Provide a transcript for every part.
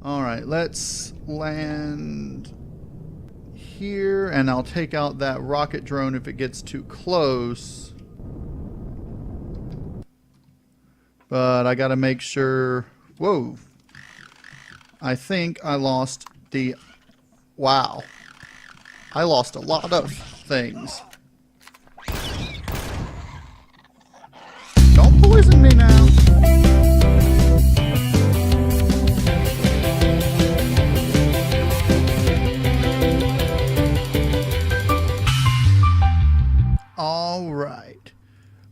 Alright, let's land here, and I'll take out that rocket drone if it gets too close. But I gotta make sure... Whoa. I think I lost the... Wow. I lost a lot of things. Don't poison me now. Alright.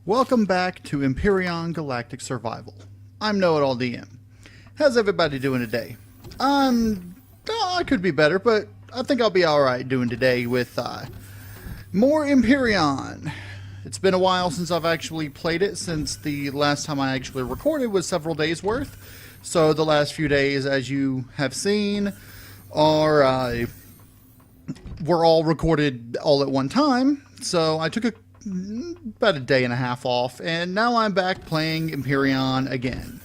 Welcome back to Empyrion Galactic Survival. I'm KnowItAllDM. How's everybody doing today? I could be better, but I think I'll be alright doing today with more Empyrion. It's been a while since I've actually played it, since the last time I actually recorded was several days worth. So the last few days, as you have seen, are were all recorded all at one time. So I took about a day and a half off, and now I'm back playing Empyrion again.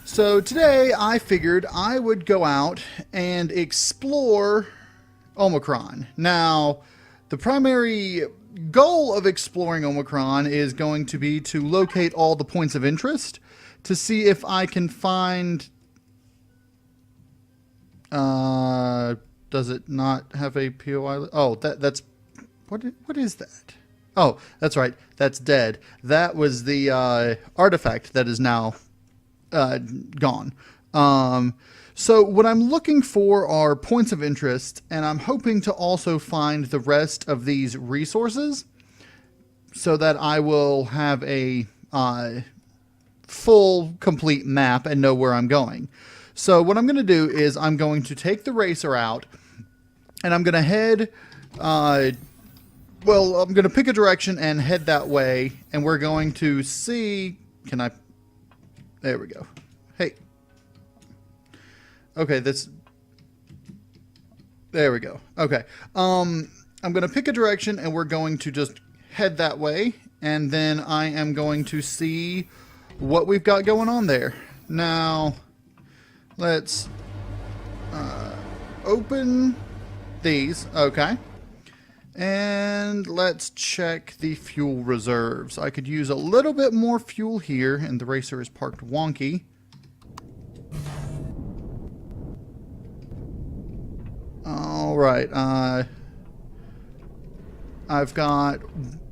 So today I figured I would go out and explore Omicron. Now, the primary goal of exploring Omicron is going to be to locate all the points of interest to see if I can find... does it not have a POI? Oh, that's... What is that? Oh, that's right. That's dead. That was the artifact that is now gone. So what I'm looking for are points of interest, and I'm hoping to also find the rest of these resources so that I will have a full, complete map and know where I'm going. So what I'm going to do is I'm going to take the racer out, and I'm going to head... well, I'm going to pick a direction and head that way, and we're going to see... Can I... There we go. Hey. Okay, this... There we go. Okay. I'm going to pick a direction, and we're going to just head that way, and then I am going to see what we've got going on there. Now, let's open these. Okay. And let's check the fuel reserves. I could use a little bit more fuel here, and the racer is parked wonky. Alright, I've got a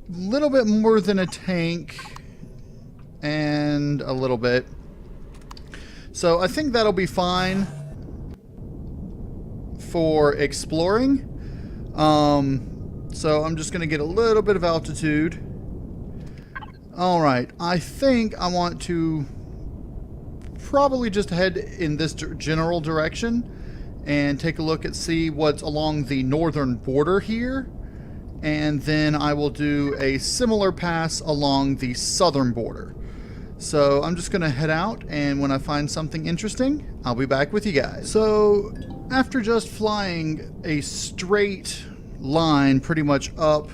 little bit more than a tank, and a little bit. So I think that'll be fine for exploring. So I'm just going to get a little bit of altitude. Alright, I think I want to probably just head in this general direction and take a look and see what's along the northern border here. And then I will do a similar pass along the southern border. So I'm just going to head out, and when I find something interesting, I'll be back with you guys. So after just flying a straight line pretty much up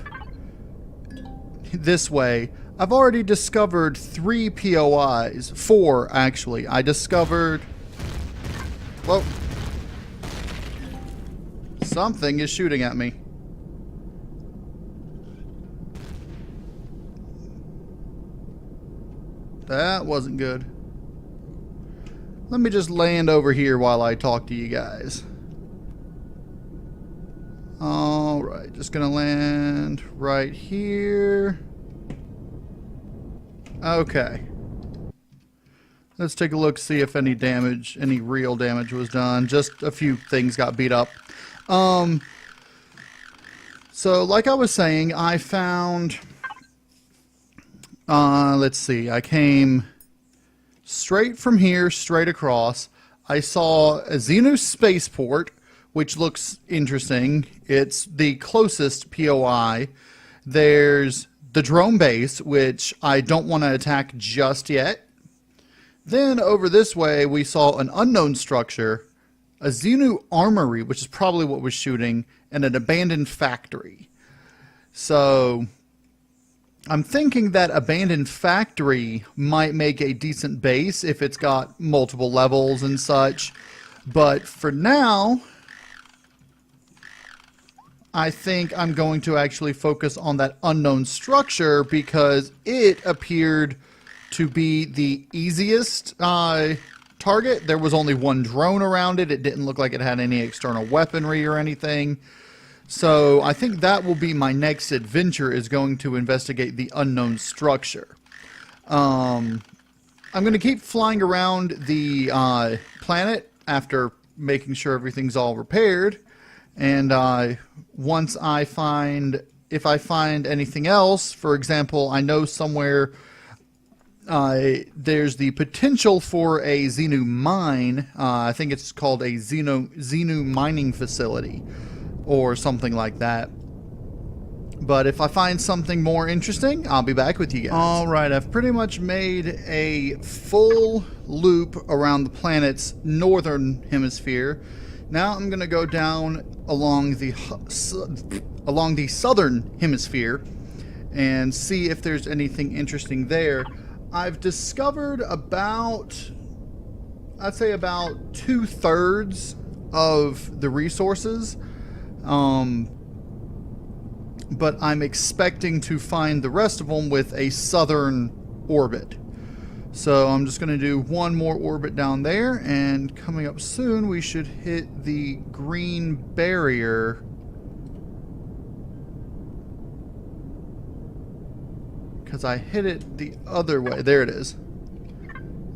this way, I've already discovered 3 POIs. 4, actually. I discovered... Whoa. Something is shooting at me. That wasn't good. Let me just land over here while I talk to you guys. Alright, just gonna land right here. Okay. Let's take a look, see if any damage, any real damage was done. Just a few things got beat up. So like I was saying, I found... let's see, I came straight from here, straight across. I saw a Xenu spaceport, which looks interesting. It's the closest POI. There's the drone base, which I don't want to attack just yet. Then over this way, we saw an unknown structure, a Xenu armory, which is probably what was shooting, and an abandoned factory. So I'm thinking that abandoned factory might make a decent base if it's got multiple levels and such. But for now, I think I'm going to actually focus on that unknown structure because it appeared to be the easiest target. There was only one drone around it. It didn't look like it had any external weaponry or anything. So I think that will be my next adventure, is going to investigate the unknown structure. I'm going to keep flying around the planet after making sure everything's all repaired. And once I find, if I find anything else, for example, I know somewhere there's the potential for a Xenu mine. I think it's called a Xenu mining facility or something like that. But if I find something more interesting, I'll be back with you guys. Alright, I've pretty much made a full loop around the planet's northern hemisphere. Now I'm going to go down along the southern hemisphere and see if there's anything interesting there. I've discovered about, I'd say about 2/3 of the resources. But I'm expecting to find the rest of them with a southern orbit. So I'm just going to do one more orbit down there, and coming up soon we should hit the green barrier. Because I hit it the other way. There it is.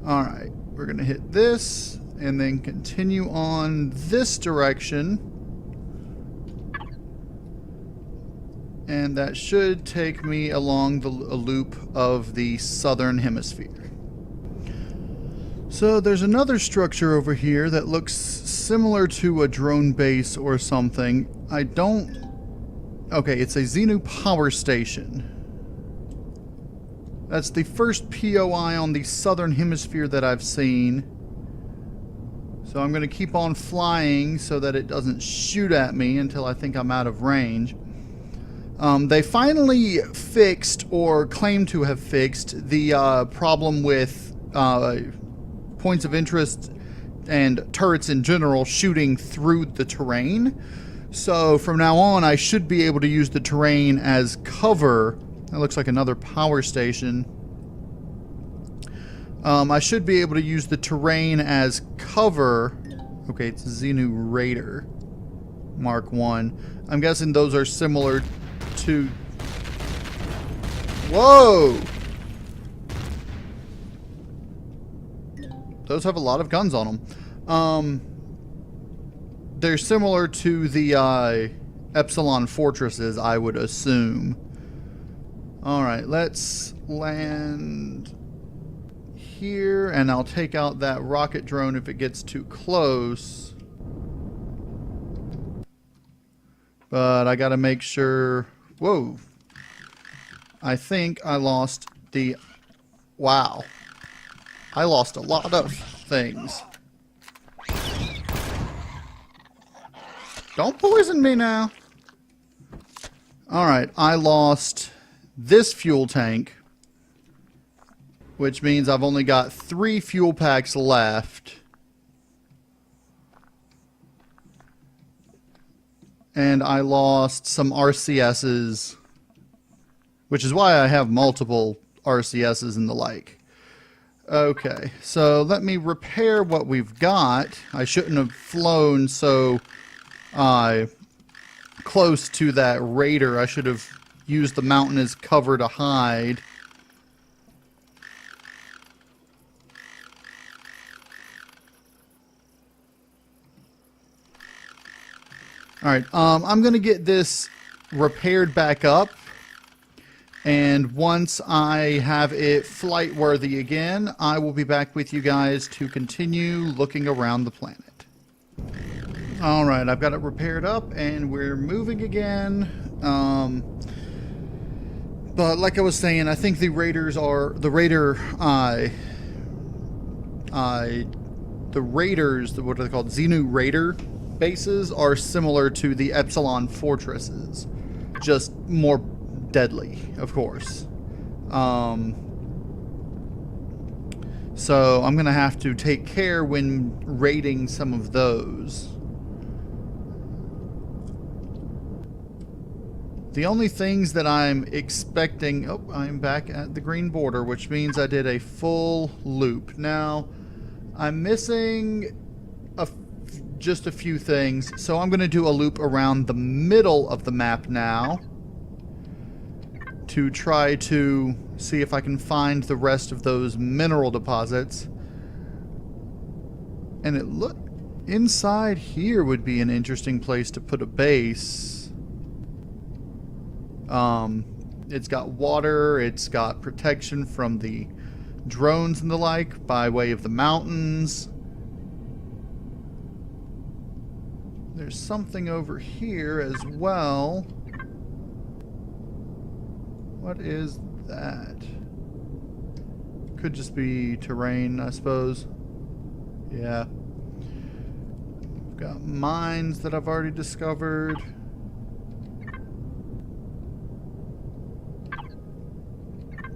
Alright, we're going to hit this and then continue on this direction. And that should take me along a loop of the southern hemisphere. So there's another structure over here that looks similar to a drone base or something. Okay, it's a Xenu power station. That's the first POI on the southern hemisphere that I've seen. So I'm going to keep on flying so that it doesn't shoot at me until I think I'm out of range. They finally fixed, or claim to have fixed, the problem with points of interest and turrets in general shooting through the terrain. So from now on, I should be able to use the terrain as cover. That looks like another power station. I should be able to use the terrain as cover. Okay, it's Xenu Raider Mark 1. I'm guessing those are similar to... Whoa! Those have a lot of guns on them. They're similar to the Epsilon fortresses, I would assume. Alright, let's land here, and I'll take out that rocket drone if it gets too close. But I gotta make sure... Whoa. I think I lost the... Wow. I lost a lot of things. Don't poison me now. Alright, I lost this fuel tank, which means I've only got 3 fuel packs left. And I lost some RCSs, which is why I have multiple RCSs and the like. Okay, so let me repair what we've got. I shouldn't have flown so close to that raider. I should have used the mountain as cover to hide. Alright, I'm going to get this repaired back up. And once I have it flight worthy again, I will be back with you guys to continue looking around the planet. Alright, I've got it repaired up and we're moving again. But like I was saying, I think the raiders are... The raiders, what are they called? Xenu Raider bases are similar to the Epsilon fortresses. Just more So I'm going to have to take care when raiding some of those. The only things that I'm expecting... Oh, I'm back at the green border, which means I did a full loop. Now, I'm missing just a few things, so I'm going to do a loop around the middle of the map now to try to see if I can find the rest of those mineral deposits. And it look inside here would be an interesting place to put a base. It's got water, it's got protection from the drones and the like by way of the mountains. There's something over here as well. What is that? Could just be terrain, I suppose. Yeah. I've got mines that I've already discovered.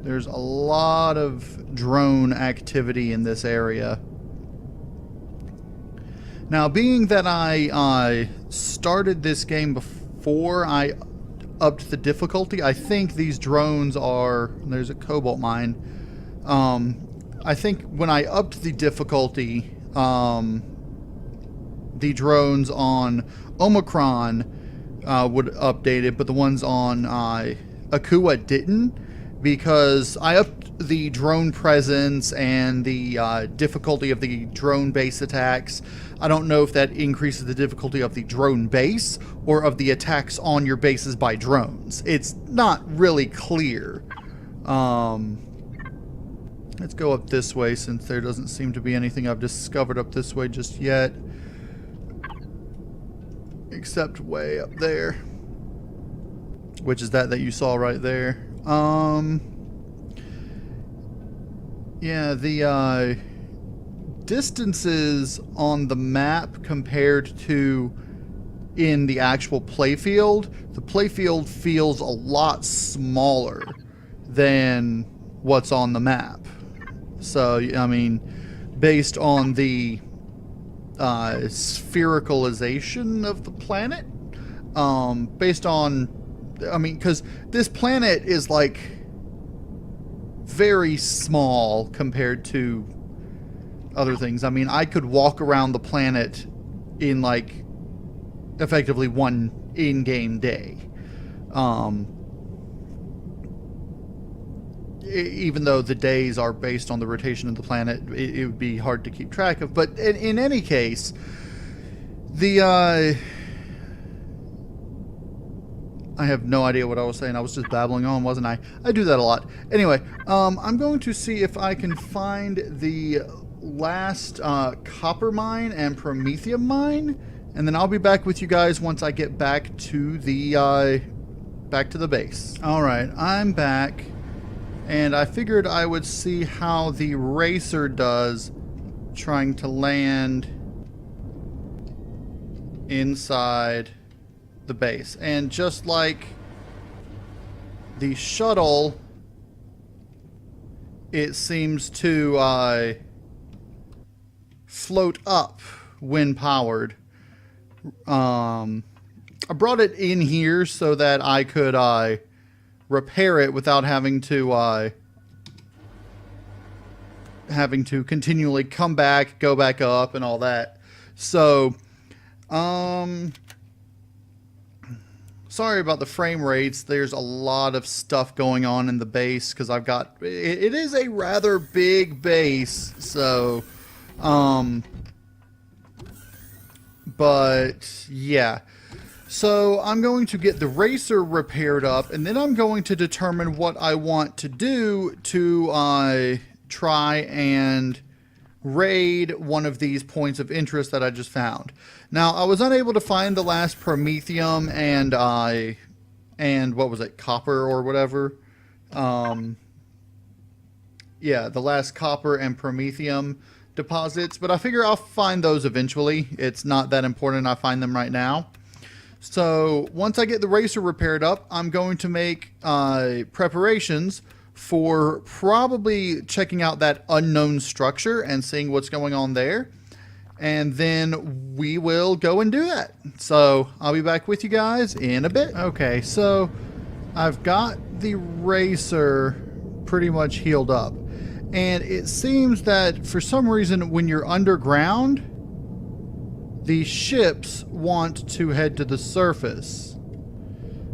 There's a lot of drone activity in this area. Now, being that I started this game before I upped the difficulty, I think these drones are... There's a cobalt mine. I think when I upped the difficulty, the drones on Omicron would update it, but the ones on Akua didn't, because I upped the drone presence and the difficulty of the drone base attacks. I don't know if that increases the difficulty of the drone base or of the attacks on your bases by drones. It's not really clear. Let's go up this way, since there doesn't seem to be anything I've discovered up this way just yet. Except way up there. Which is that you saw right there. Yeah, the distances on the map compared to in the actual playfield, the playfield feels a lot smaller than what's on the map. So, I mean, based on the sphericalization of the planet, based on, I mean, because this planet is like very small compared to other things. I mean, I could walk around the planet in like effectively one in-game day. Even though the days are based on the rotation of the planet, it would be hard to keep track of. But in any case, the I have no idea what I was saying. I was just babbling on, wasn't I? I do that a lot. Anyway, I'm going to see if I can find the last copper mine and promethium mine, and then I'll be back with you guys once I get back to the base. All right, I'm back, and I figured I would see how the racer does trying to land inside the base. And just like the shuttle, it seems to float up when powered. I brought it in here so that I could repair it without having to continually come back, go back up, and all that. So sorry about the frame rates. There's a lot of stuff going on in the base because I've got... It is a rather big base, so... But, yeah. So, I'm going to get the racer repaired up, and then I'm going to determine what I want to do to try and raid one of these points of interest that I just found. Now, I was unable to find the last promethium and what was it, copper or whatever. Yeah, the last copper and promethium deposits, but I figure I'll find those eventually. It's not that important I find them right now. So once I get the racer repaired up, I'm going to make preparations for probably checking out that unknown structure and seeing what's going on there. And then we will go and do that. So I'll be back with you guys in a bit. Okay, so I've got the racer pretty much healed up. And it seems that for some reason when you're underground, the ships want to head to the surface.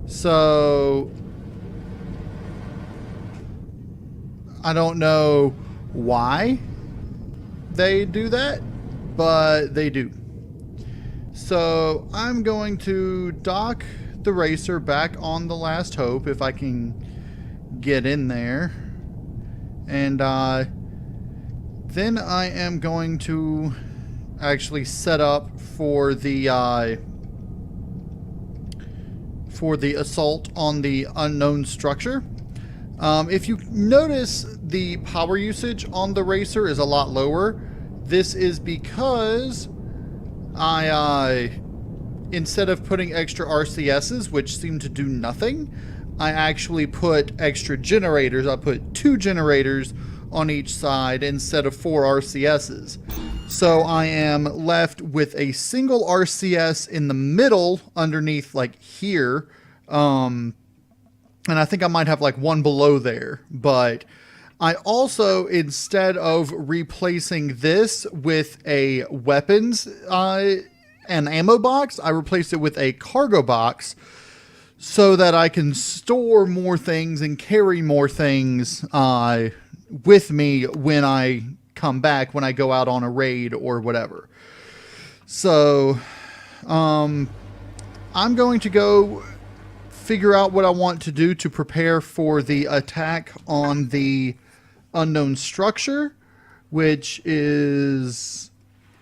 So I don't know why they do that, but they do. So I'm going to dock the racer back on the Last Hope if I can get in there. And then I am going to actually set up for the assault on the unknown structure. If you notice, the power usage on the racer is a lot lower. This is because I instead of putting extra RCSs, which seem to do nothing, I actually put extra generators. I put 2 generators on each side instead of 4 RCSs. So I am left with a single RCS in the middle underneath, like here. And I think I might have like one below there. But I also, instead of replacing this with a weapons and ammo box, I replaced it with a cargo box, so that I can store more things and carry more things with me when I come back, when I go out on a raid or whatever. So I'm going to go figure out what I want to do to prepare for the attack on the unknown structure, which is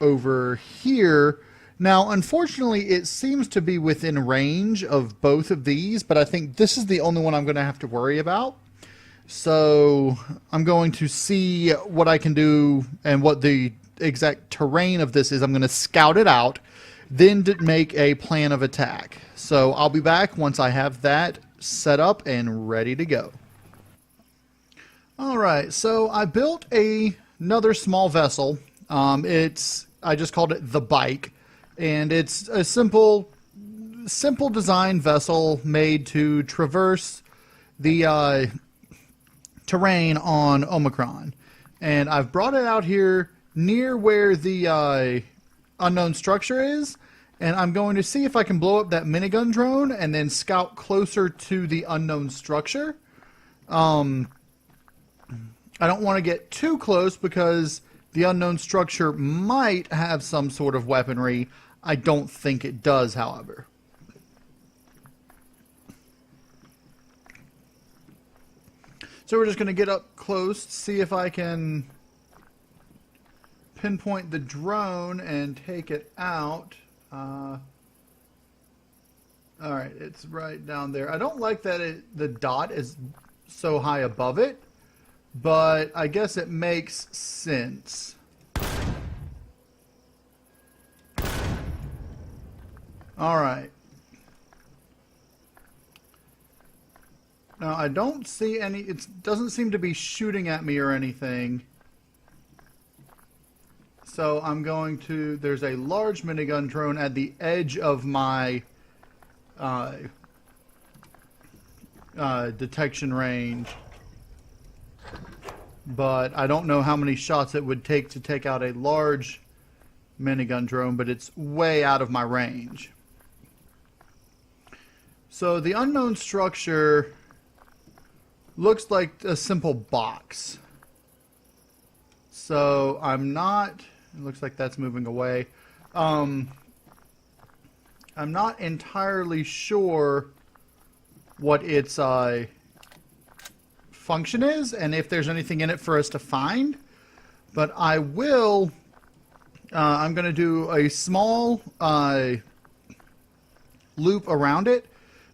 over here. Now, unfortunately, it seems to be within range of both of these, but I think this is the only one I'm going to have to worry about. So I'm going to see what I can do and what the exact terrain of this is. I'm going to scout it out, then make a plan of attack. So I'll be back once I have that set up and ready to go. All right, so I built another small vessel. I just called it the Bike. And it's a simple design vessel made to traverse the terrain on Omicron. And I've brought it out here near where the unknown structure is. And I'm going to see if I can blow up that minigun drone and then scout closer to the unknown structure. I don't want to get too close because the unknown structure might have some sort of weaponry. I don't think it does, however. So we're just going to get up close, see if I can pinpoint the drone and take it out. Alright, it's right down there. I don't like that the dot is so high above it, but I guess it makes sense. Alright. Now, I don't see any... It doesn't seem to be shooting at me or anything. So I'm going to... There's a large minigun drone at the edge of my detection range. But I don't know how many shots it would take to take out a large minigun drone, but it's way out of my range. So the unknown structure looks like a simple box. So I'm not... It looks like that's moving away. I'm not entirely sure what its function is and if there's anything in it for us to find. But I will... I'm going to do a small loop around it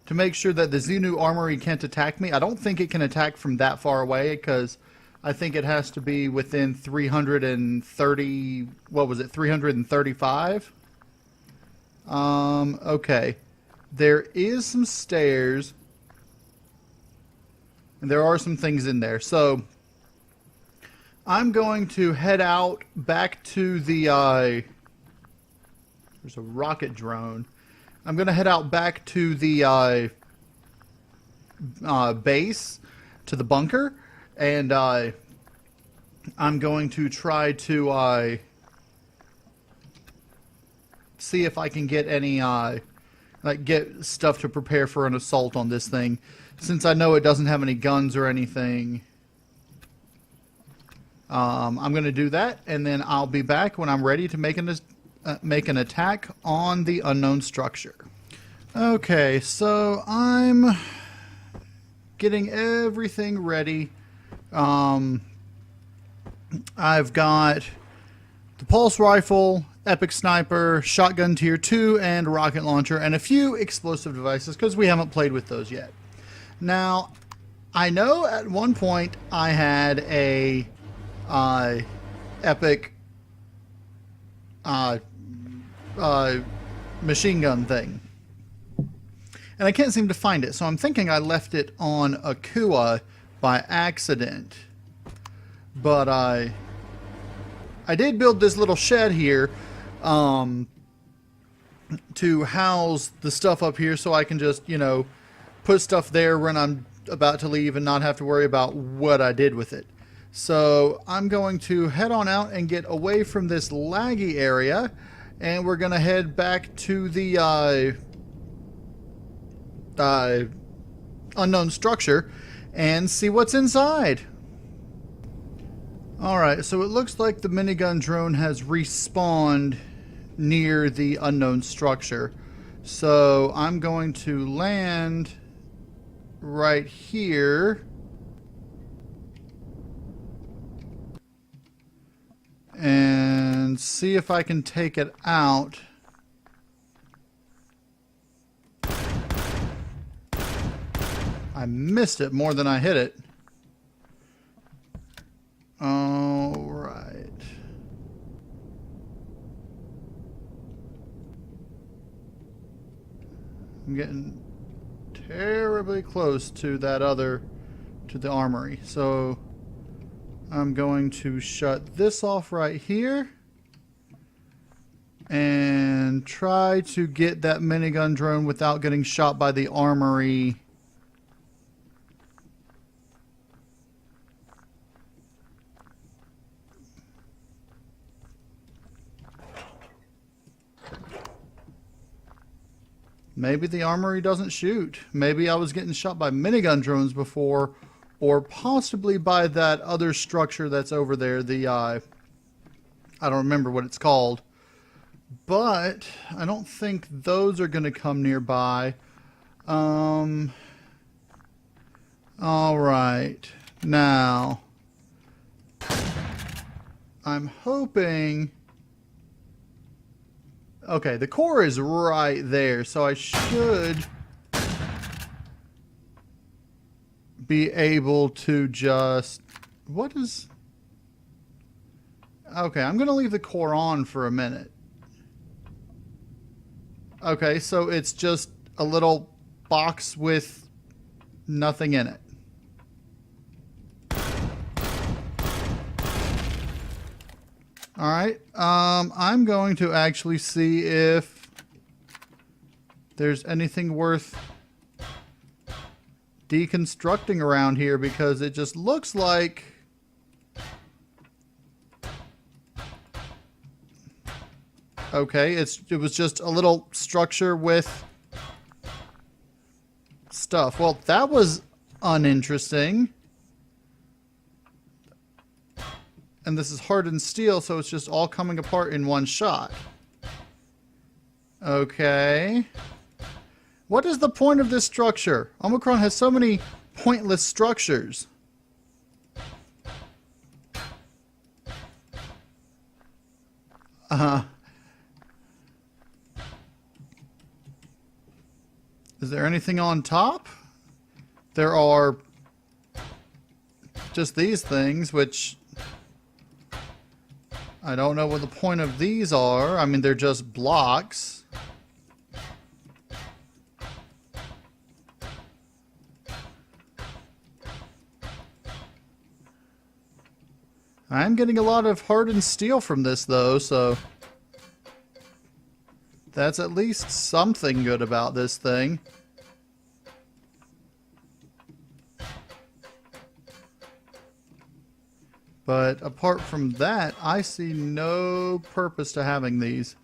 to make sure that the Xenu Armory can't attack me. I don't think it can attack from that far away because I think it has to be within 330, what was it, 335? Okay. There is some stairs. And there are some things in there. So I'm going to head out back to the... there's a rocket drone. I'm going to head out back to the base, to the bunker. And I'm going to try to see if I can get any... like get stuff to prepare for an assault on this thing, since I know it doesn't have any guns or anything. I'm going to do that, and then I'll be back when I'm ready to make an attack on the unknown structure. Okay, so I'm getting everything ready. I've got the pulse rifle, epic sniper, shotgun tier 2, and rocket launcher, and a few explosive devices because we haven't played with those yet. Now, I know at one point I had a epic machine gun thing, and I can't seem to find it, so I'm thinking I left it on Akua by accident. But I did build this little shed here to house the stuff up here, so I can just, you know, put stuff there when I'm about to leave and not have to worry about what I did with it. So I'm going to head on out and get away from this laggy area, and we're going to head back to the unknown structure and see what's inside. Alright, so it looks like the minigun drone has respawned near the unknown structure. So I'm going to land right here. And see if I can take it out. I missed it more than I hit it. Alright. I'm getting terribly close to that other, to the armory. So I'm going to shut this off right here and try to get that minigun drone without getting shot by the armory. Maybe the armory doesn't shoot. Maybe I was getting shot by minigun drones before, or possibly by that other structure that's over there. The, I don't remember what it's called. But I don't think those are going to come nearby. Alright. Now, I'm hoping... Okay, the core is right there, so I should be able to just... What is... Okay, I'm going to leave the core on for a minute. Okay, so it's just a little box with nothing in it. Alright, I'm going to actually see if there's anything worth deconstructing around here, because it just looks like... Okay, it was just a little structure with stuff. Well, that was uninteresting. And this is hardened steel, so it's just all coming apart in one shot. Okay. What is the point of this structure? Omicron has so many pointless structures. Is there anything on top? There are just these things, which... I don't know what the point of these are. I mean, they're just blocks. I'm getting a lot of hardened steel from this though, so that's at least something good about this thing. But apart from that, I see no purpose to having these.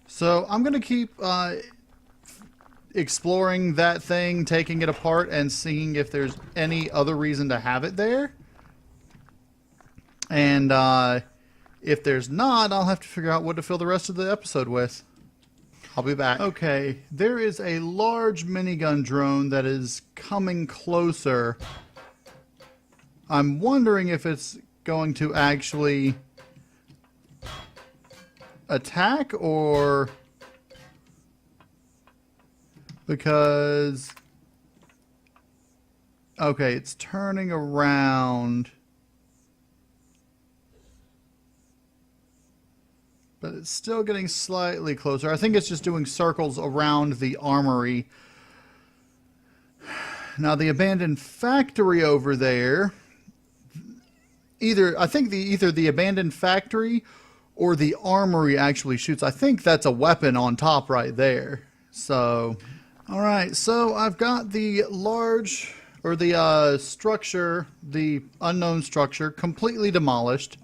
So I'm going to keep exploring that thing, taking it apart, and seeing if there's any other reason to have it there. And if there's not, I'll have to figure out what to fill the rest of the episode with. I'll be back. Okay, there is a large minigun drone that is coming closer. I'm wondering if it's going to actually attack or... because... okay, it's turning around. But it's still getting slightly closer. I think it's just doing circles around the armory. Now the abandoned factory over there, either the abandoned factory or the armory actually shoots. I think that's a weapon on top right there. So, all right. So I've got the large, or the structure, the unknown structure, completely demolished.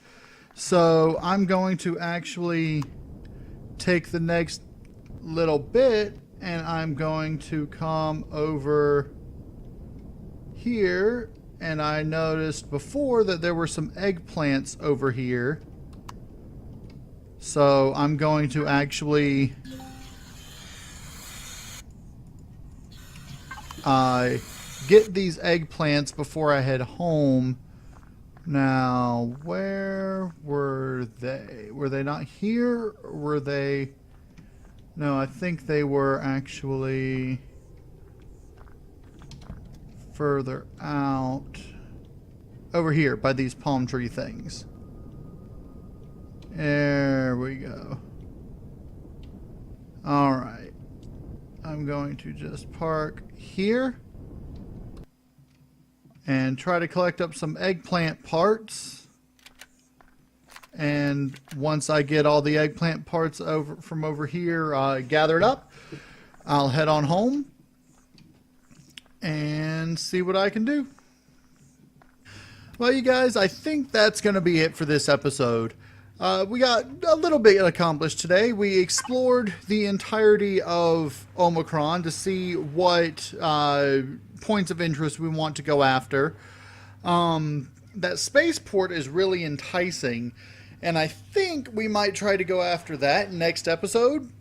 So I'm going to actually take the next little bit and I'm going to come over here, and I noticed before that there were some eggplants over here. So I'm going to actually get these eggplants before I head home. Now, where were they? Were they not here? Or were they... no, I think they were actually further out. Over here, by these palm tree things. There we go. Alright. I'm going to just park here and try to collect up some eggplant parts. And once I get all the eggplant parts from over here gathered up, I'll head on home and see what I can do. Well, you guys, I think that's going to be it for this episode. We got a little bit accomplished today. We explored the entirety of Omicron to see what points of interest we want to go after. That spaceport is really enticing, and I think we might try to go after that next episode,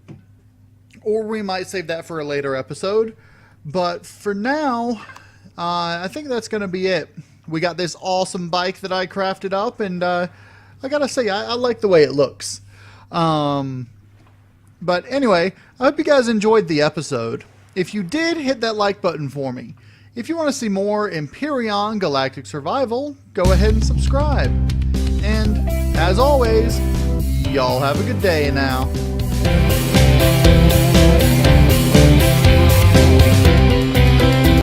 or we might save that for a later episode. But for now, I think that's going to be it. We got this awesome bike that I crafted up, and I gotta say, I like the way it looks. But anyway, I hope you guys enjoyed the episode. If you did, hit that like button for me. If you want to see more Empyrion Galactic Survival, go ahead and subscribe. And as always, y'all have a good day now.